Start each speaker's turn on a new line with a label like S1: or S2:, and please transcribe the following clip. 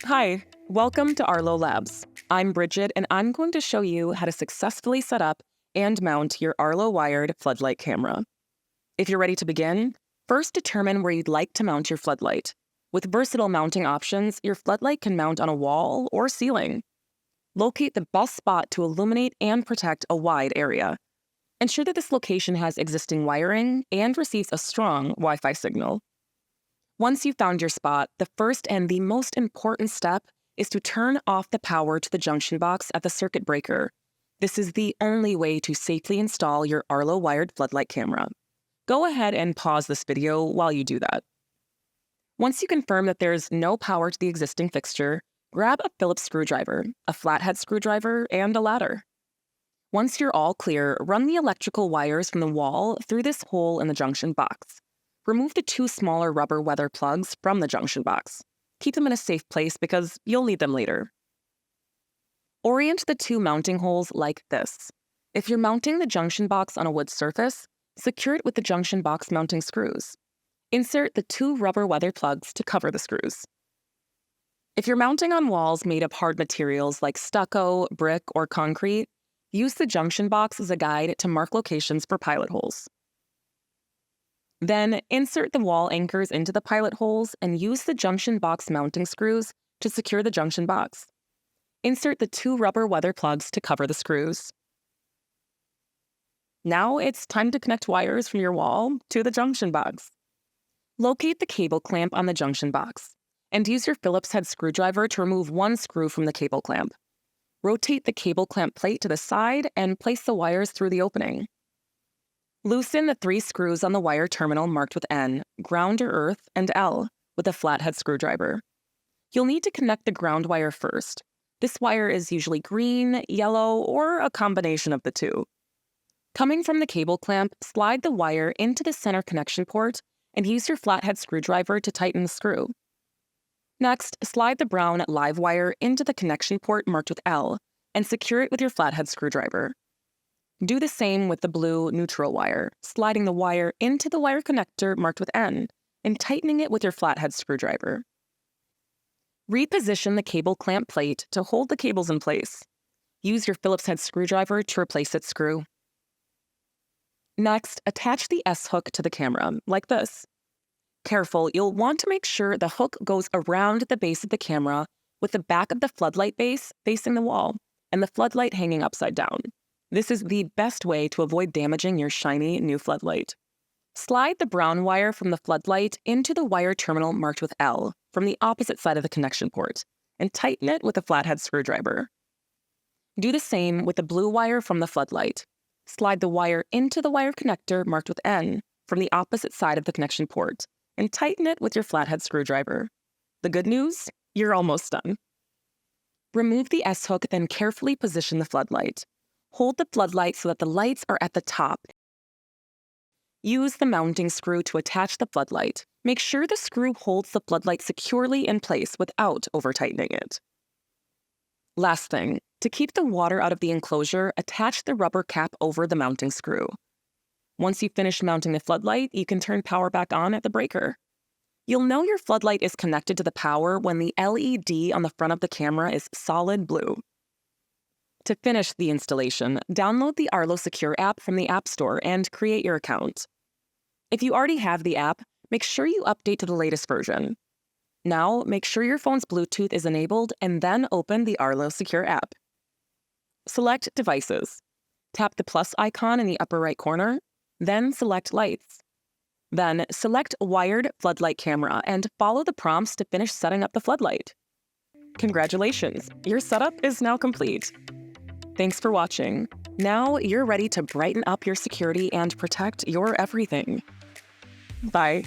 S1: Hi, welcome to Arlo Labs. I'm Bridget, and I'm going to show you how to successfully set up and mount your Arlo Wired Floodlight Camera. If you're ready to begin, first determine where you'd like to mount your floodlight. With versatile mounting options, your floodlight can mount on a wall or ceiling. Locate the best spot to illuminate and protect a wide area. Ensure that this location has existing wiring and receives a strong Wi-Fi signal. Once you've found your spot, the first and the most important step is to turn off the power to the junction box at the circuit breaker. This is the only way to safely install your Arlo Wired Floodlight Camera. Go ahead and pause this video while you do that. Once you confirm that there's no power to the existing fixture, grab a Phillips screwdriver, a flathead screwdriver, and a ladder. Once you're all clear, run the electrical wires from the wall through this hole in the junction box. Remove the two smaller rubber weather plugs from the junction box. Keep them in a safe place because you'll need them later. Orient the two mounting holes like this. If you're mounting the junction box on a wood surface, secure it with the junction box mounting screws. Insert the two rubber weather plugs to cover the screws. If you're mounting on walls made of hard materials like stucco, brick, or concrete, use the junction box as a guide to mark locations for pilot holes. Then, insert the wall anchors into the pilot holes and use the junction box mounting screws to secure the junction box. Insert the two rubber weather plugs to cover the screws. Now it's time to connect wires from your wall to the junction box. Locate the cable clamp on the junction box and use your Phillips head screwdriver to remove one screw from the cable clamp. Rotate the cable clamp plate to the side and place the wires through the opening. Loosen the three screws on the wire terminal marked with N, ground or earth, and L with a flathead screwdriver. You'll need to connect the ground wire first. This wire is usually green, yellow, or a combination of the two. Coming from the cable clamp, slide the wire into the center connection port and use your flathead screwdriver to tighten the screw. Next, slide the brown live wire into the connection port marked with L and secure it with your flathead screwdriver. Do the same with the blue neutral wire, sliding the wire into the wire connector marked with N and tightening it with your flathead screwdriver. Reposition the cable clamp plate to hold the cables in place. Use your Phillips head screwdriver to replace its screw. Next, attach the S-hook to the camera, like this. Careful, you'll want to make sure the hook goes around the base of the camera with the back of the floodlight base facing the wall and the floodlight hanging upside down. This is the best way to avoid damaging your shiny new floodlight. Slide the brown wire from the floodlight into the wire terminal marked with L from the opposite side of the connection port and tighten it with a flathead screwdriver. Do the same with the blue wire from the floodlight. Slide the wire into the wire connector marked with N from the opposite side of the connection port and tighten it with your flathead screwdriver. The good news? You're almost done. Remove the S-hook, then carefully position the floodlight. Hold the floodlight so that the lights are at the top. Use the mounting screw to attach the floodlight. Make sure the screw holds the floodlight securely in place without over-tightening it. Last thing, to keep the water out of the enclosure, attach the rubber cap over the mounting screw. Once you've finished mounting the floodlight, you can turn power back on at the breaker. You'll know your floodlight is connected to the power when the LED on the front of the camera is solid blue. To finish the installation, download the Arlo Secure app from the App Store and create your account. If you already have the app, make sure you update to the latest version. Now, make sure your phone's Bluetooth is enabled and then open the Arlo Secure app. Select Devices. Tap the plus icon in the upper right corner, then select Lights. Then select Wired Floodlight Camera and follow the prompts to finish setting up the floodlight. Congratulations, your setup is now complete. Thanks for watching. Now you're ready to brighten up your security and protect your everything. Bye.